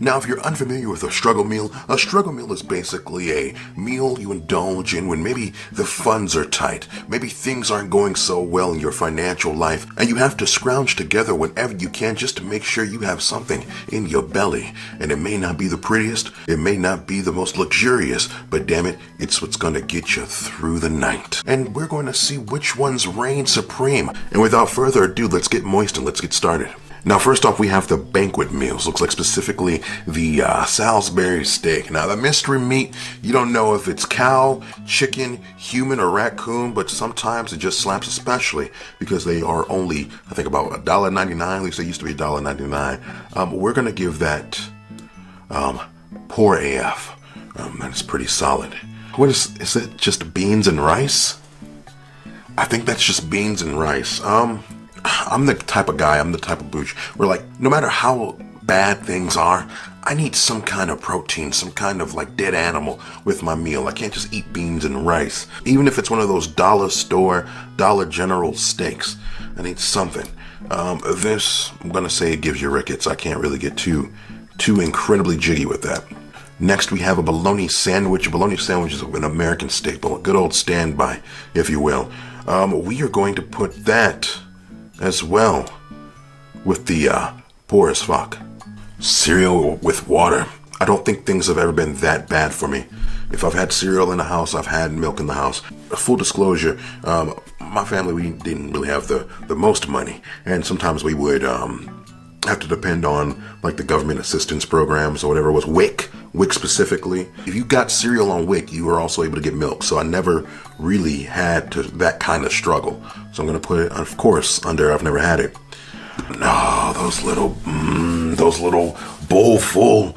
Now, if you're unfamiliar with a struggle meal is basically a meal you indulge in when maybe the funds are tight, maybe things aren't going so well in your financial life, and you have to scrounge together whatever you can just to make sure you have something in your belly. And it may not be the prettiest, it may not be the most luxurious, but damn it, it's what's gonna get you through the night. And we're going to see which ones reign supreme. And without further ado, let's get moist and let's get started. Now, first off, we have the banquet meals. Looks like specifically the Salisbury steak. Now, the mystery meat, you don't know if it's cow, chicken, human, or raccoon, but sometimes it just slaps especially because they are only, I think, about $1.99. At least they used to be $1.99. We're going to give that poor AF. That's pretty solid. What is it just beans and rice? I think that's just beans and rice. I'm the type of guy, I'm the type of booch where, like, no matter how bad things are, I need some kind of protein, some kind of like dead animal with my meal. I can't just eat beans and rice. Even if it's one of those dollar store, Dollar General steaks, I need something. This, I'm gonna say it gives you rickets. I can't really get too incredibly jiggy with that. Next, we have a bologna sandwich. A bologna sandwich is an American staple, a good old standby, if you will. We are going to put that as well with the poor as fuck cereal with water. I don't think things have ever been that bad for me. If I've had cereal in the house, I've had milk in the house. Full disclosure, my family, we didn't really have the most money, and sometimes we would have to depend on like the government assistance programs or whatever it was. WIC specifically. If you got cereal on WIC, you were also able to get milk. So I never really had that kind of struggle. So I'm gonna put it, of course, under I've never had it. No, those little bowl full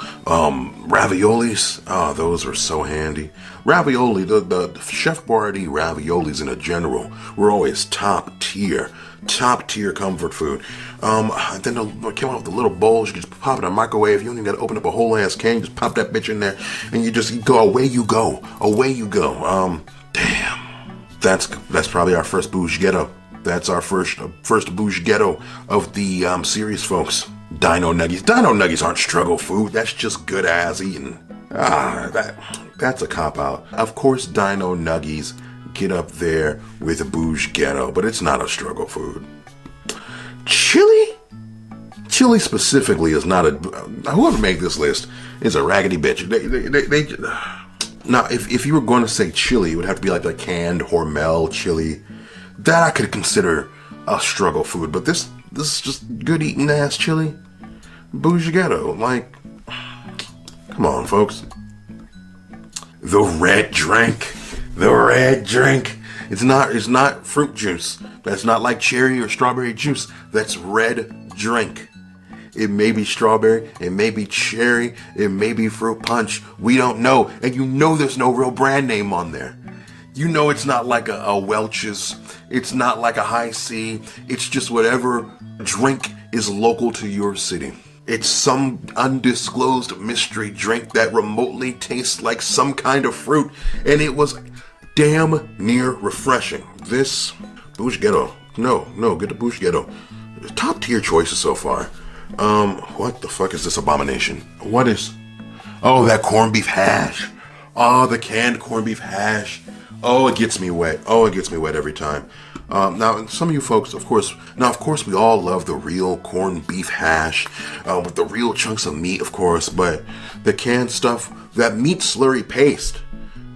raviolis. Oh, those are so handy. Ravioli, the Chef Boyardee raviolis in a general were always top tier comfort food. Then they came out with the little bowls. You just pop it in a microwave. You don't even got to open up a whole ass can. You just pop that bitch in there, and you go away. You go. Damn. That's probably our first bougie ghetto. That's our first bougie ghetto of the series, folks. Dino Nuggies. Dino Nuggies aren't struggle food. That's just good ass eating. That's a cop out. Of course, Dino Nuggies get up there with a bougie ghetto, but it's not a struggle food. Chili specifically is not a. Whoever made this list is a raggedy bitch. Now, if you were going to say chili, it would have to be like the canned Hormel chili. That I could consider a struggle food, but this is just good eating ass chili. Bougie ghetto, like, come on, folks. The red drink. It's not fruit juice. That's not like cherry or strawberry juice. That's red drink. It may be strawberry, it may be cherry, it may be fruit punch. We don't know. And you know there's no real brand name on there. You know it's not like a Welch's. It's not like a High C. It's just whatever drink is local to your city. It's some undisclosed mystery drink that remotely tastes like some kind of fruit. And it was damn near refreshing. This Bougie Ghetto. No, get the Bougie Ghetto. Top tier choices so far. What the fuck is this abomination? What is? Oh, that corned beef hash. Oh, the canned corned beef hash. Oh, it gets me wet. Every time. Now, some of you folks, of course, we all love the real corned beef hash with the real chunks of meat, of course, but the canned stuff, that meat slurry paste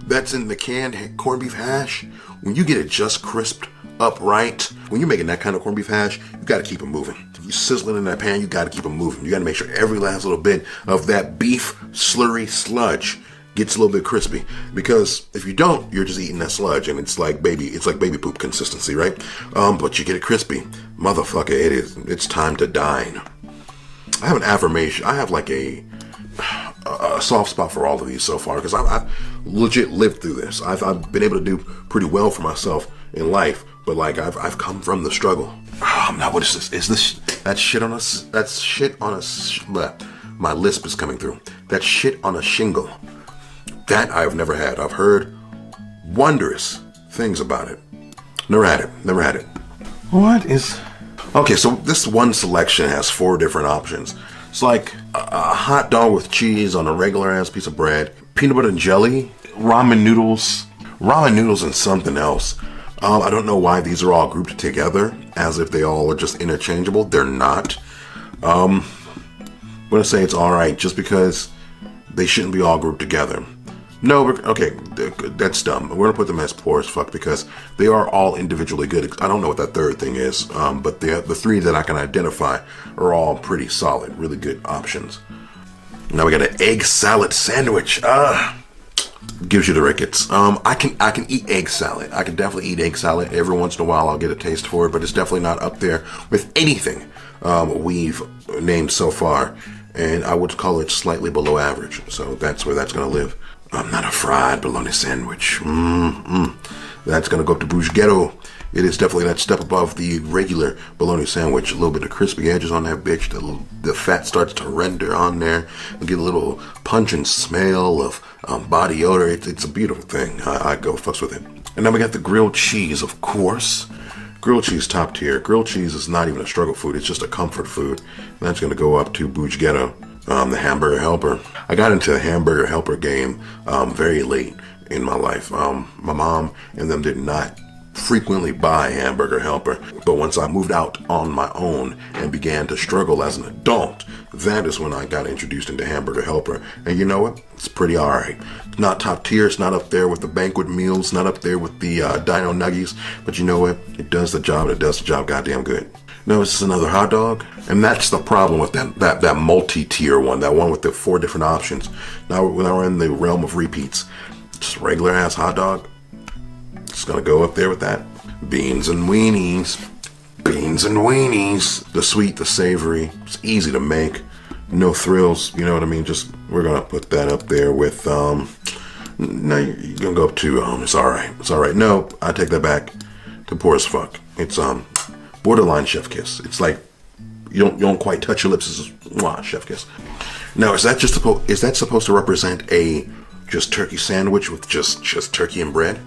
that's in the canned corned beef hash, when you get it just crisped up right, when you're making that kind of corned beef hash, you got to keep it moving. If you sizzle it in that pan, you got to keep it moving. You got to make sure every last little bit of that beef slurry sludge gets a little bit crispy, because if you don't, you're just eating that sludge, and it's like baby poop consistency, right? But you get it crispy, motherfucker. It's time to dine. I have an affirmation. I have like a soft spot for all of these so far, because I've legit lived through this. I've been able to do pretty well for myself in life, but like I've come from the struggle. Now what is this? Is this that shit on us? That's shit on us. My lisp is coming through. That shit on a shingle. That I've never had. I've heard wondrous things about it. Never had it. What is? Okay, so this one selection has 4 different options. It's like A hot dog with cheese on a regular ass piece of bread, peanut butter and jelly, ramen noodles, and something else. I don't know why these are all grouped together as if they all are just interchangeable. They're not. I'm gonna say it's alright just because they shouldn't be all grouped together. No, okay, that's dumb. We're gonna put them as poor as fuck because they are all individually good. I don't know what that third thing is, but the three that I can identify are all pretty solid, really good options. Now we got an egg salad sandwich. Gives you the rickets. I can eat egg salad. I can definitely eat egg salad. Every once in a while I'll get a taste for it, but it's definitely not up there with anything we've named so far. And I would call it slightly below average. So that's where that's gonna live. Not a fried bologna sandwich. That's gonna go up to Bruschetto. It is definitely that step above the regular bologna sandwich. A little bit of crispy edges on that bitch. The fat starts to render on there. You get a little pungent smell of body odor. It's a beautiful thing. I go fucks with it. And then we got the grilled cheese, of course. Grilled cheese top tier. Grilled cheese is not even a struggle food. It's just a comfort food. And that's going to go up to Bruschetto, the hamburger helper. I got into the hamburger helper game very late in my life. My mom and them did not frequently buy hamburger helper, but once I moved out on my own and began to struggle as an adult, that is when I got introduced into hamburger helper. And you know what? It's pretty alright. It's not top tier. It's not up there with the banquet meals. Not up there with the Dino Nuggies. But you know what? It does the job. It does the job goddamn good. No, it's just another hot dog. And that's the problem with that multi-tier one. That one with the 4 different options. Now we're in the realm of repeats. Just regular ass hot dog. It's gonna go up there with that. Beans and weenies. Beans and weenies. The sweet, the savory. It's easy to make. No thrills, you know what I mean? Just, we're gonna put that up there with, no, you're gonna go up to, it's alright. It's alright. No, I take that back to poor as fuck. It's, borderline chef kiss. It's like, you don't quite touch your lips. It's just, mwah, chef kiss. Now, is that supposed to represent a just turkey sandwich with just turkey and bread?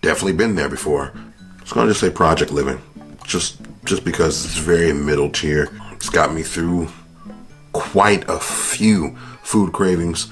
Definitely been there before. It's gonna just say Project Living, just because it's very middle tier. It's got me through quite a few food cravings.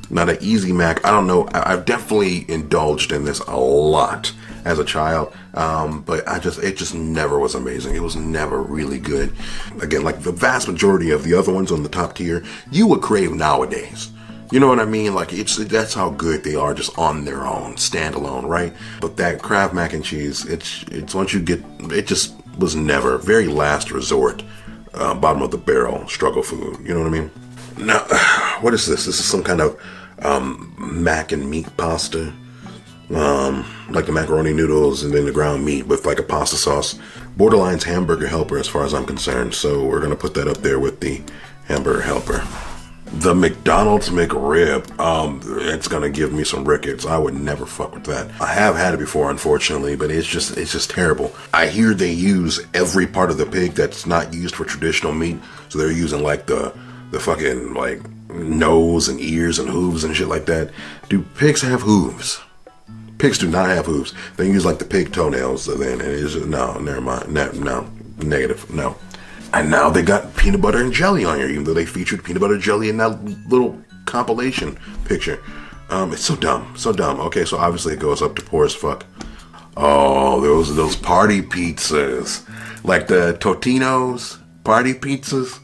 Not an easy Mac. I don't know. I've definitely indulged in this a lot as a child, but it just never was amazing. It was never really good. Again, like the vast majority of the other ones on the top tier, you would crave nowadays. You know what I mean? Like that's how good they are just on their own, standalone, right? But that Kraft mac and cheese, it's once you get, it just was never, very last resort, bottom of the barrel struggle food. You know what I mean? Now, what is this? This is some kind of mac and meat pasta, like the macaroni noodles and then the ground meat with like a pasta sauce. Borderline's hamburger helper as far as I'm concerned. So we're gonna put that up there with the hamburger helper. The McDonald's McRib, it's gonna give me some rickets. I would never fuck with that. I have had it before, unfortunately, but it's just terrible. I hear they use every part of the pig that's not used for traditional meat. So they're using like the fucking like nose and ears and hooves and shit like that. Do pigs have hooves? Pigs do not have hooves. They use like the pig toenails. Then and it's just, no, never mind. No, negative, no. And now they got peanut butter and jelly on here, even though they featured peanut butter and jelly in that little compilation picture. It's so dumb, so dumb. Okay, so obviously it goes up to poor as fuck. Oh, those party pizzas, like the Totino's party pizzas.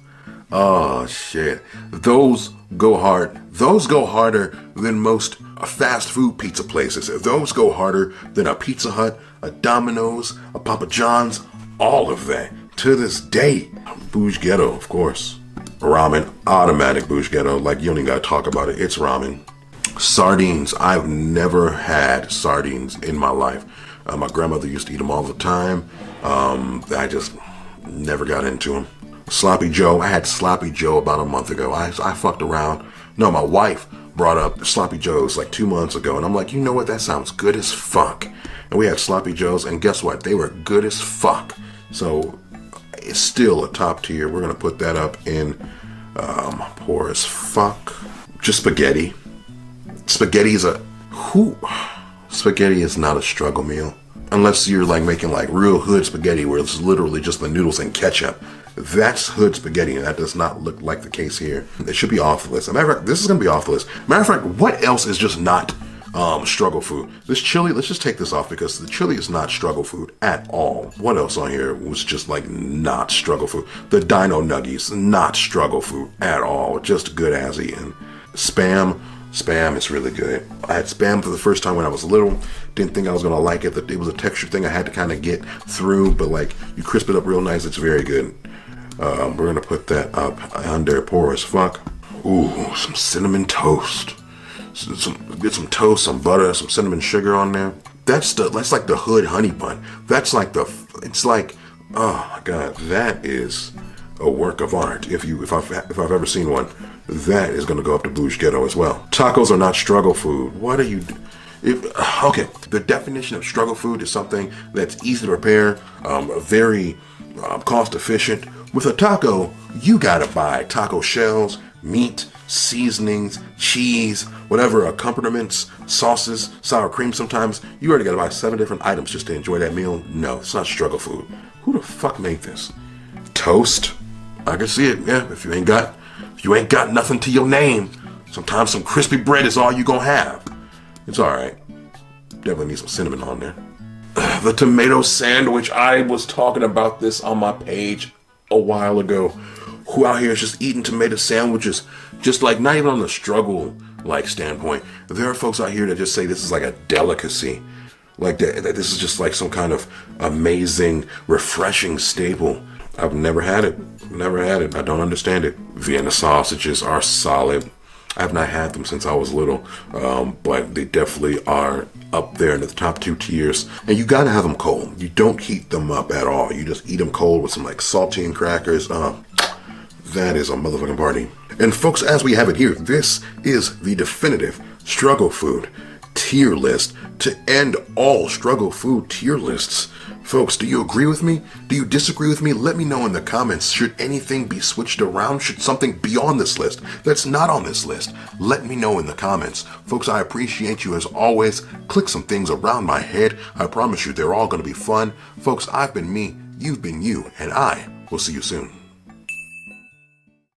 Oh shit, those go hard. Those go harder than most fast food pizza places. Those go harder than a Pizza Hut, a Domino's, a Papa John's, all of that. To this day, Bruschetto, of course. Ramen, automatic Bruschetto. Like, you don't even gotta talk about it. It's ramen. Sardines. I've never had sardines in my life. My grandmother used to eat them all the time. I just never got into them. Sloppy Joe. I had Sloppy Joe about a month ago. I fucked around. No, my wife brought up Sloppy Joes like 2 months ago. And I'm like, you know what? That sounds good as fuck. And we had Sloppy Joes. And guess what? They were good as fuck. So it's still a top tier. We're gonna put that up in poor as fuck. Just spaghetti. Spaghetti is spaghetti is not a struggle meal unless you're like making like real hood spaghetti where it's literally just the noodles and ketchup. That's hood spaghetti, and that does not look like the case here. It should be off the list. As a matter of fact, this is going to be off the list. Matter of fact, what else is just not struggle food? This chili, let's just take this off because the chili is not struggle food at all. What else on here was just like not struggle food? The dino nuggies, not struggle food at all. Just good as eating. Spam is really good. I had Spam for the first time when I was little. Didn't think I was gonna like it. That it was a texture thing I had to kind of get through, but like you crisp it up real nice. It's very good. We're gonna put that up under poor as fuck. Ooh, some cinnamon toast. Get some toast, some butter, some cinnamon sugar on there. That's like the hood honey bun. That's like it's like, oh my God, that is a work of art. If I've ever seen one, that is gonna go up to Bouge Ghetto as well. Tacos are not struggle food. What are you? Okay, the definition of struggle food is something that's easy to prepare, very cost efficient. With a taco, you gotta buy taco shells, meat, seasonings, cheese, whatever accompaniments, sauces, sour cream sometimes. You already gotta buy 7 different items just to enjoy that meal. No, it's not struggle food. Who the fuck made this? Toast? I can see it, yeah. If you ain't got nothing to your name, sometimes some crispy bread is all you gonna have. It's alright. Definitely need some cinnamon on there. The tomato sandwich. I was talking about this on my page a while ago. Who out here is just eating tomato sandwiches, just like not even on the struggle like standpoint. There are folks out here that just say this is like a delicacy, like that this is just like some kind of amazing, refreshing staple. I've never had it. I don't understand it. Vienna sausages are solid. I've not had them since I was little, but they definitely are up there in the top 2 tiers. And you gotta have them cold. You don't heat them up at all. You just eat them cold with some like saltine crackers. That is a motherfucking party. And folks, as we have it here, this is the definitive struggle food tier list to end all struggle food tier lists. Folks, do you agree with me? Do you disagree with me? Let me know in the comments. Should anything be switched around? Should something be on this list that's not on this list? Let me know in the comments. Folks, I appreciate you as always. Click some things around my head. I promise you they're all going to be fun. Folks, I've been me, you've been you, and I will see you soon.